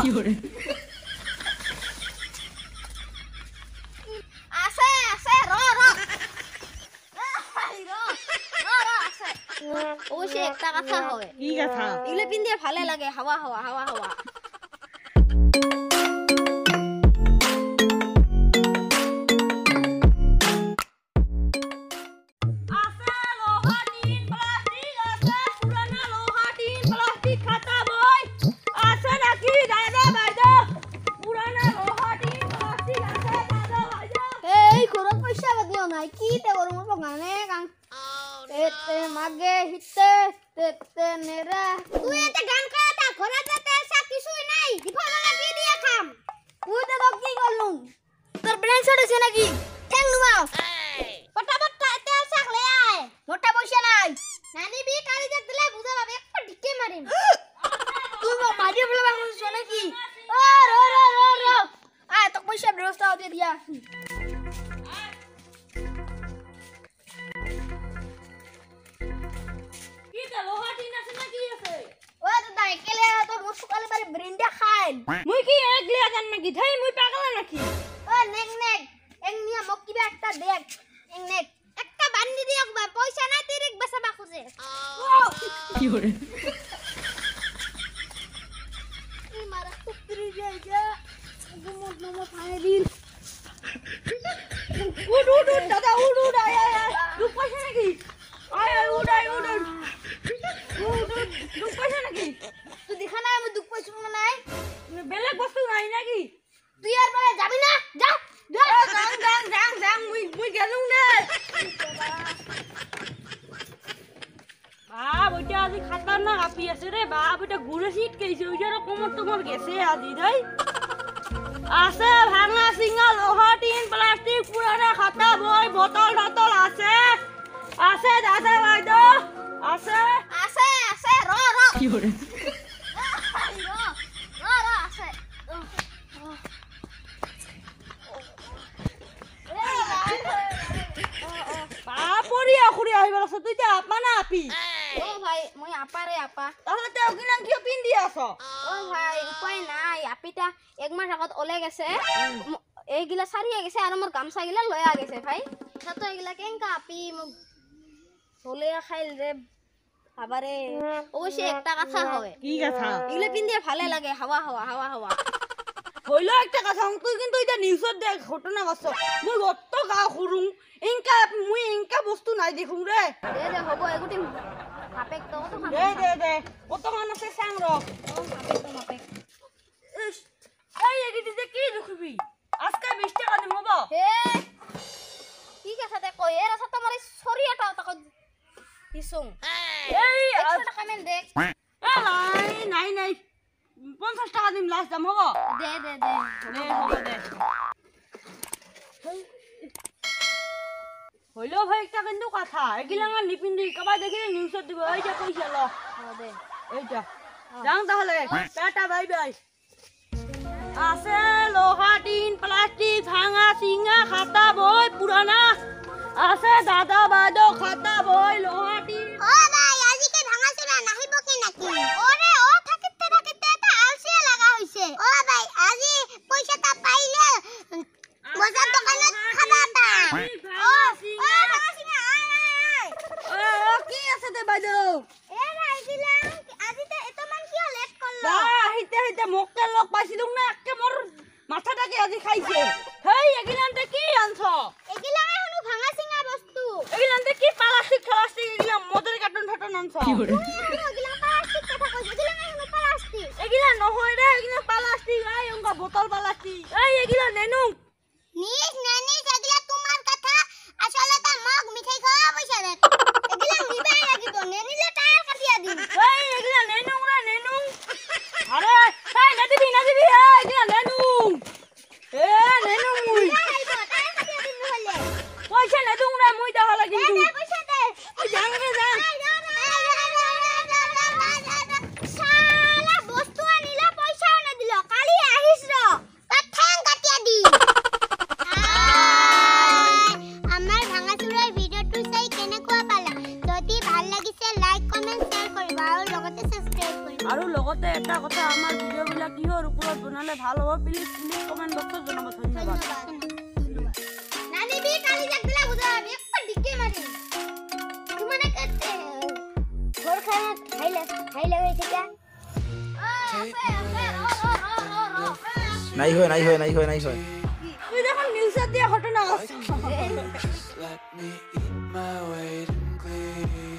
কি করে আছে আছে র র আছে ও সে একটা কথা হয় কি কথা ইলে পিন্দে ভালে লাগে হাওয়া হাওয়া হাওয়া হাওয়া মাগে হিতে তে নেরা তুই এতে গান গাতা ঘোরাতে তেলসা কিছুই নাই দিফালা কি দিয়া খাম তুই তো কি করলুম তোর ব্রেন ছড়েছে নাকি ঠ্যাং নুমাও ফটাফট তেলসা লে আয় মোটা পয়সা নাই নানি বি কালি দেখ দিলে বুঝা পাবে একটা ঢিকে মারিম তুই মারি বলে বাংলাদেশ নাকি ও র র র র আয় তো পয়সা ব্যবস্থা হতে দিয়া মুই কি এক লিয়া জান নাকি থাই মুই পাগল নাকি ও নেক নেক এং নিয়া মক কিবা একটা দেখ এং নেক একটা বান্দি দিও পয়সা নাই তিরিক বেচাবা খুঁজে কি করে এই মারা কুত্রি জায়গা গুমত নমো ফানে দিন উড উড উড দাদা উড উড আয় আয় আয় দুঃখ পয়সা নাকি আয় আয় উড আয় উড উড উড উড দুঃখ পয়সা নাকি তুই দেখা না আমি দুঃখ পাইছু না নাই বেলেগ বস্তু নাই নাকি তুই আর বলে যাবি না যা যা যাং যাং যাং যাং মুই গেলুম না বাপ ওইটা আজি খাতারনাক আপি আছে রে বাপ ওইটা ঘুরে সিট কেছে ওইটার কোমর তোমার গেছে আজি রে আছে ভাঙা সিঙ্গা লোহা টিন প্লাস্টিক পুরানা খাতা বই বোতল টোতল আছে আছে দাদা বাইদো আছে আছে আছে র র কি করে র আছে বাপরি আখুরি আইবার আছে তুই তে আপা না আপি ও ভাই মই আপা রে আপা তাহলে তে ওকিনাং কি পিন্দি আছো ও ভাই উপায় নাই আপিটা এক মাস আগত ওলে গেছে এইগিলা সারিয়ে গেছে আর আমার গামছা গিলা লয়া গেছে ভাই তো এগুলা কেনকা আপি হলে খাইল রে আবারে অবশ্যই একটা কথা হয় কি কথা এগুলা পিন্দে ভালে লাগে হাওয়া হাওয়া হাওয়া হাওয়া হইলো একটা কথা তুই কিন্তু এটা নিউজত দেখ ঘটনা কছ মই অত গা খুরুং ইনকা মুই ইনকা বস্তু নাই দেখুম রে দে দে হবো এগুটি মাপেক তো কত খান দে কত মান আছে সাং র মাপেক ইস এই এগিটি যে কি দেখবি আজকে 20 টাকা দিম হবো হে ঠিক আছে তে কই এর আছে তোমার সরিয়াটা তক দিছুং এই 100 টাকা মেন দেখ নাই 50 টাকা দিম লাস্ট দাম হবো দে হবো দে হইলো ভাই একটা কিন্তু কথা এগিলাঙা নিপিন্দি কবা দেখিলে নিউজত দিব এই যে কইছে ল দে এইটা যাং তাহলে টাটা বাই বাই আছে লোহা টিন প্লাস্টিক ভাঙা সিঙ্গা খাতা বই পুরানা আছে দাদা বাইদো খাতা বই লোহা টিন ও ভাই আজিকে ভাঙা চুরা নাহিব কি নাকি ওরে ও থাকিতে তা আলসিয়া লাগা হইছে ও ভাই আজি পয়সাটা পাইলে মজার দোকানত খাবা পা ও ভাঙা সিঙ্গা আয় কি আছে তে বাইদো এ ভাই দিলাম আজিতে এত মান কি লেট করলো বা হিতে মক্কেল লোক পাইছিলু না একে মোর মাথাটাকে আজি খাইছে হেই এগিলানতে কি আনছ এগুলা হনু ভাঙা সিঙ্গা বস্তু এগিলানতে কি প্লাস্টিক এগিলা মদের কার্টন ফাটন আনছ কি করে এগুলা প্লাস্টিক কথা কইছে এগুলা হনু প্লাস্টিক এগিলা নহয় রে এগিলা প্লাস্টিক আই অঙ্গা বোতল প্লাস্টিক এই এগিলা নেনু নিস নানিস এগুলা তোমার কথা আসলে তা মগ মিঠাই খাওয়া পয়সা দেখ এগুলা নিবাই লাগিব নেনিলে টায়ার কাটিয়া দিন এই এগিলা নেনু রে নেনু আরে এই না দিবি এগিলা নেনু মুই টায়ার কাটিয়া দিন হলে পয়সা না দুং রে মুই তাহলে কিন্তু দে পয়সা দে ওই যাং রে যাং শালা বস্তু আনিলা পয়সাও না দিল কালি আহিস র তার ঠ্যাং কাটিয়া দি আমার ভাঙাচুরার ভিডিওটো চাই কেনেকুৱা পালা যদি ভাল লাগিছে লাইক কমেন্ট শেয়াৰ কৰিবা আৰু লগতে সাবস্ক্ৰাইব কৰিবা আৰু লগতে এটা কথা আমাৰ ভিডিঅ'বিলাক কিহৰ ওপৰত বনালে ভাল হ'ব প্লিজ কমেণ্ট বক্সত জনাব ধন্যবাদ নানিবি কালি জাগদিলা বুঝাবি একবার দিকে মারি তোমানে করতে ঘর খাইলে হয়েছে কে নাই হয় তুই দেখোন নিউজত দিয়া ঘটনা আছে Let me eat my weight in glee.